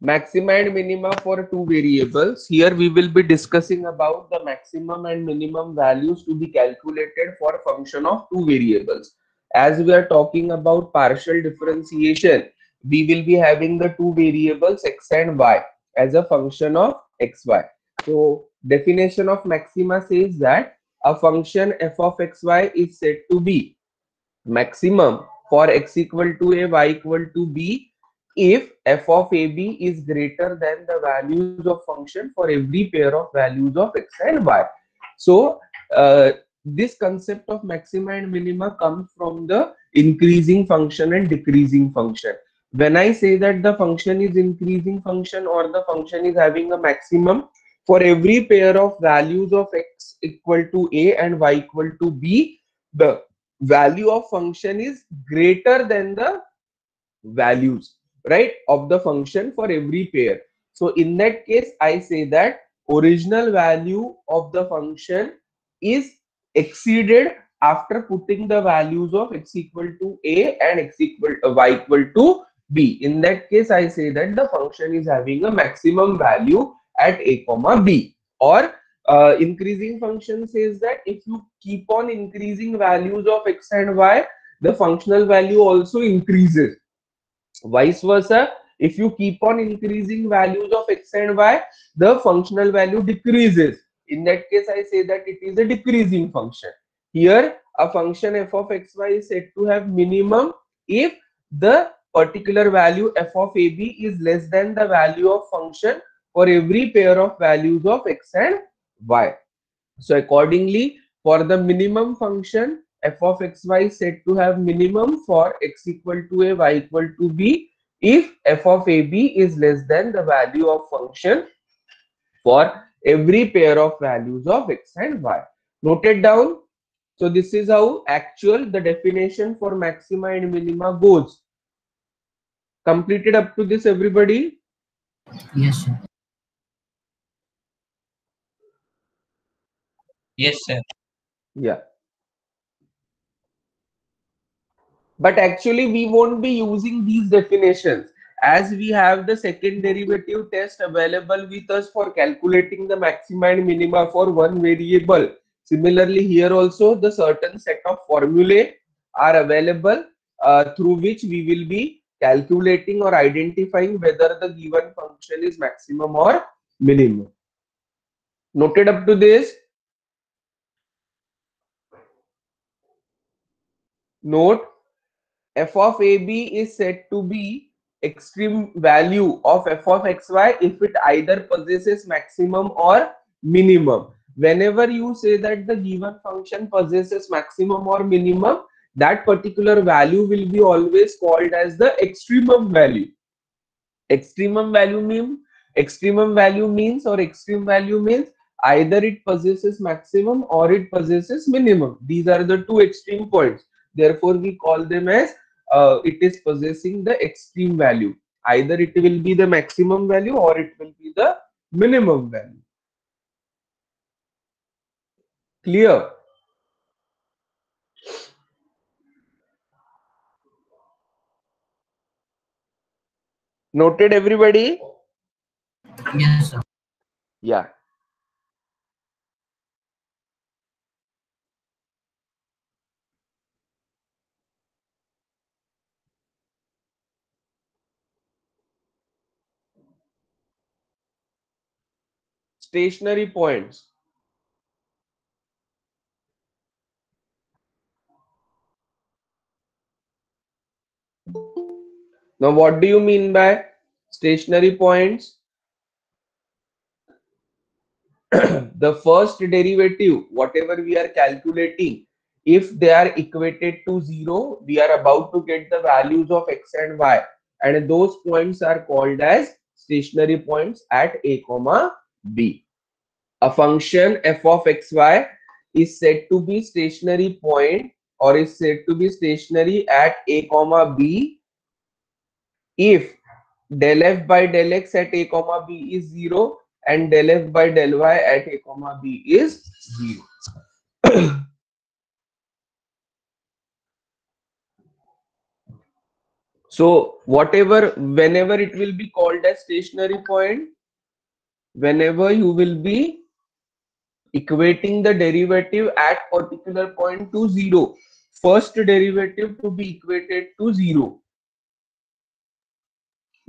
Maxima and minima for two variables. Here we will be discussing about the maximum and minimum values to be calculated for function of two variables. As we are talking about partial differentiation, we will be having the two variables x and y as a function of xy. So definition of maxima says that a function f of xy is said to be maximum for x equal to a, y equal to b, if f of ab is greater than the values of function for every pair of values of x and y. So this concept of maxima and minima comes from the increasing function and decreasing function. When I say that the function is increasing function or the function is having a maximum for every pair of values of x equal to a and y equal to b, the value of function is greater than the values, right, of the function for every pair. So in that case I say that original value of the function is exceeded after putting the values of x equal to a and x equal y equal to b. In that case I say that the function is having a maximum value at a comma b. Or increasing function says that if you keep on increasing values of x and y, the functional value also increases. Vice versa, if you keep on increasing values of x and y, the functional value decreases. In that case I say that it is a decreasing function. Here a function f of xy is said to have minimum if the particular value f of ab is less than the value of function for every pair of values of x and y. So accordingly, for the minimum function, f of xy is said to have minimum for x equal to a, y equal to b, if f of ab is less than the value of function for every pair of values of x and y. Noted down. So this is how actual the definition for maxima and minima goes. Completed up to this, everybody? Yes, sir. Yes, sir. Yeah. But actually we won't be using these definitions, as we have the second derivative test available with us for calculating the maxima and minima for one variable. Similarly here also the certain set of formulae are available through which we will be calculating or identifying whether the given function is maximum or minimum. Noted up to this? Note, f of ab is said to be extreme value of f of xy if it either possesses maximum or minimum. Whenever you say that the given function possesses maximum or minimum, that particular value will be always called as the extremum value. Extremum value means or extreme value means either it possesses maximum or it possesses minimum. These are the two extreme points. Therefore we call them as it is possessing the extreme value. Either it will be the maximum value or it will be the minimum value. Clear? Noted, everybody? Yes, sir. Yeah. Stationary points. Now what do you mean by stationary points? The first derivative, whatever we are calculating, if they are equated to 0, we are about to get the values of x and y, and those points are called as stationary points at a comma b. A function f of xy is said to be stationary point or is said to be stationary at a comma b if del f by del x at a comma b is 0 and del f by del y at a comma b is 0. So whatever, whenever it will be called called as stationary point whenever you will be equating the derivative at particular point to 0. First derivative to be equated to 0.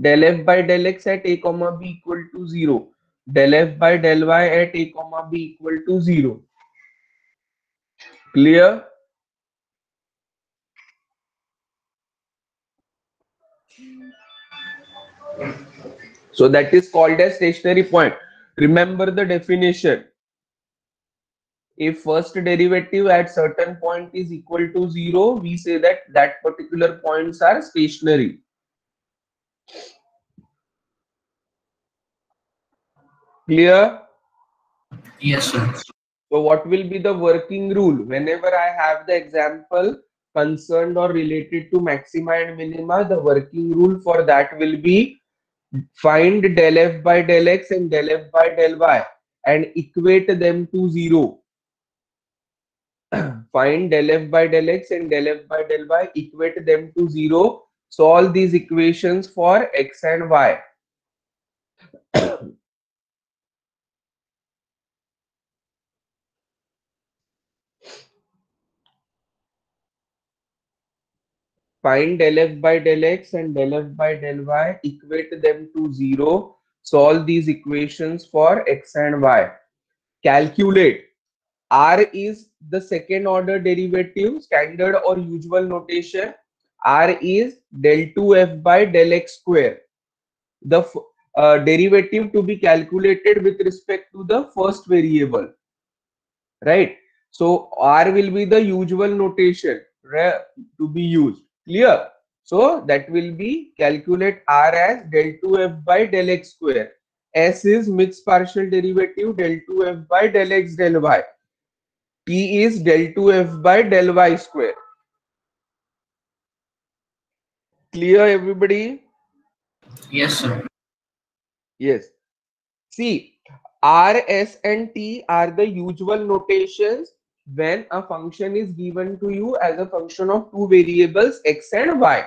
Del f by del x at a comma b equal to 0. Del f by del y at a comma b equal to 0. Clear? So that is called as stationary point. Remember the definition. If first derivative at certain point is equal to 0, we say that that particular points are stationary. Clear? Yes, sir. So what will be the working rule? Whenever I have the example concerned or related to maxima and minima, the working rule for that will be find del f by del x and del f by del y and equate them to 0. Find del f by del x and del f by del y, equate them to 0. Solve these equations for x and y. Find del f by del x and del f by del y, equate them to 0. Solve these equations for x and y. Calculate. R is the second order derivative, standard or usual notation. R is del 2f by del x square. The derivative to be calculated with respect to the first variable, right? So R will be the usual notation to be used. Clear? So that will be calculate R as del 2f by del x square. S is mixed partial derivative del 2f by del x del y. T is del 2f by del y square. Clear, everybody? Yes, sir. Yes. See, R, S and T are the usual notations when a function is given to you as a function of two variables x and y.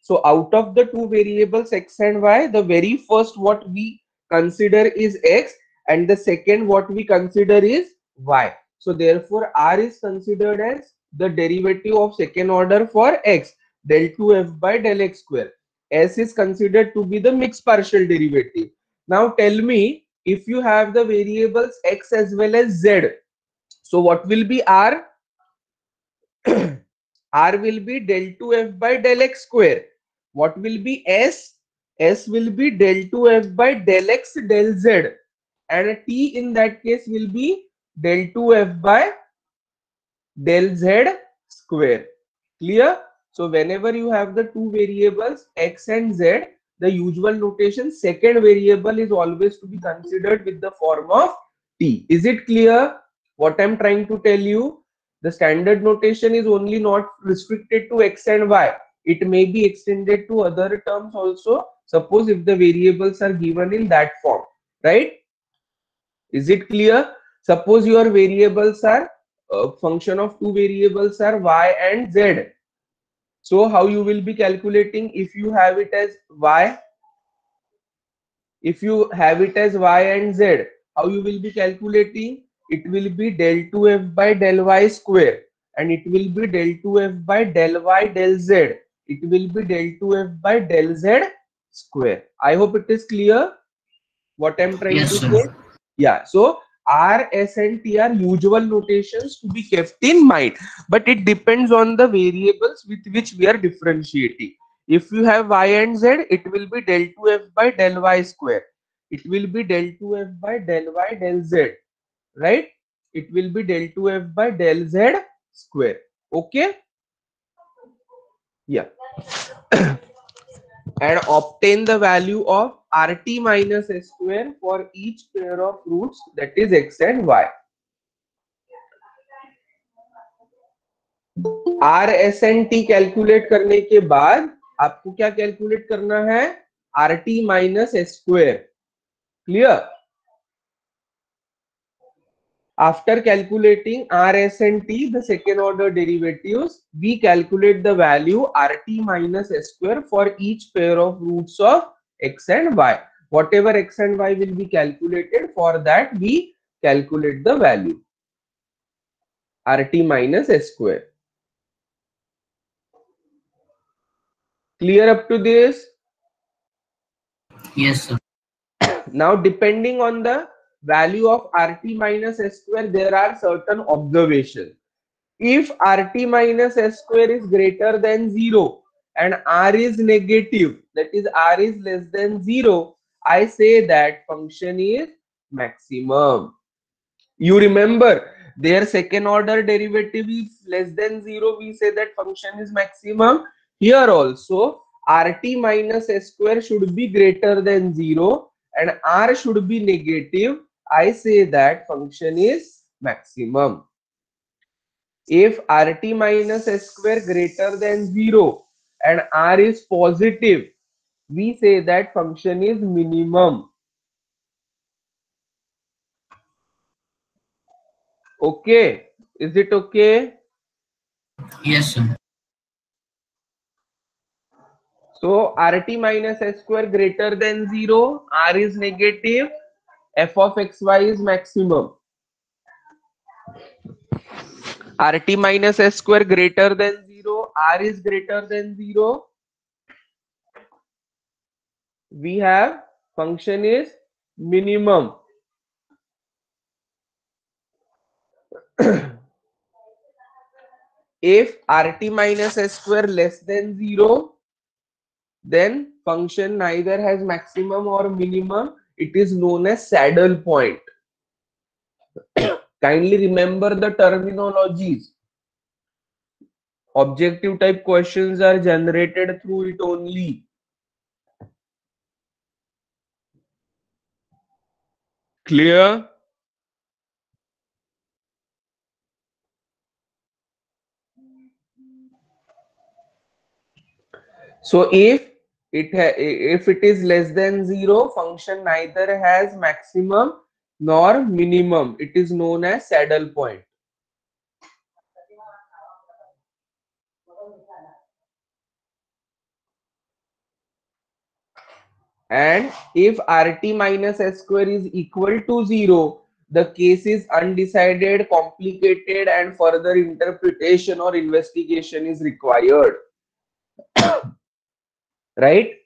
So out of the two variables x and y, the very first what we consider is x and the second what we consider is y. So therefore R is considered as the derivative of second order for x, del 2f by del x square. S is considered to be the mixed partial derivative. Now tell me, if you have the variables x as well as z, so what will be R? R will be del 2f by del x square. What will be S? S will be del 2f by del x del z. And a T in that case will be del 2f by del z square. Clear? So whenever you have the two variables x and z, the usual notation second variable is always to be considered with the form of t. Is it clear what I'm trying to tell you? The standard notation is only not restricted to x and y. It may be extended to other terms also. Suppose if the variables are given in that form, right? Is it clear? Suppose your variables are a function of two variables are y and z. So how you will be calculating if you have it as y? If you have it as y and z, how you will be calculating? It will be del 2f by del y square and it will be del 2f by del y del z. It will be del 2f by del z square. I hope it is clear what I'm trying Yes, to sir. say. Yeah, so R, S and T are usual notations to be kept in mind, but it depends on the variables with which we are differentiating. If you have y and z, it will be del 2f by del y square. It will be del 2f by del y del z, right? It will be del 2f by del z square. Okay? Yeah. And obtain the value of RT minus S square for each pair of roots, that is x and y. R, S and T calculate करने के बाद आपको क्या calculate करना है? RT minus S square. Clear? After calculating R, S and T, the second order derivatives, we calculate the value RT minus S square for each pair of roots of x and y. Whatever x and y will be calculated, for that we calculate the value RT minus S square. Clear up to this? Yes, sir. Now, depending on the value of RT minus S square, there are certain observations. If RT minus S square is greater than 0 and R is negative, that is R is less than 0, I say that function is maximum. You remember, their second order derivative is less than 0, we say that function is maximum. Here also, RT minus S square should be greater than 0 and R should be negative. I say that function is maximum. If RT minus S square greater than 0 and R is positive, we say that function is minimum. Okay, is it okay? Yes, sir. So RT minus S square greater than 0, R is negative, f of xy is maximum. RT minus S square greater than 0, R is greater than 0. We have function is minimum. If RT minus S square less than 0, then function neither has maximum or minimum. It is known as saddle point. Kindly remember the terminologies. Objective type questions are generated through it only. Clear? So if it is less than 0, function neither has maximum nor minimum. It is known as saddle point. And if RT minus S square is equal to 0, the case is undecided, complicated, and further interpretation or investigation is required. Right?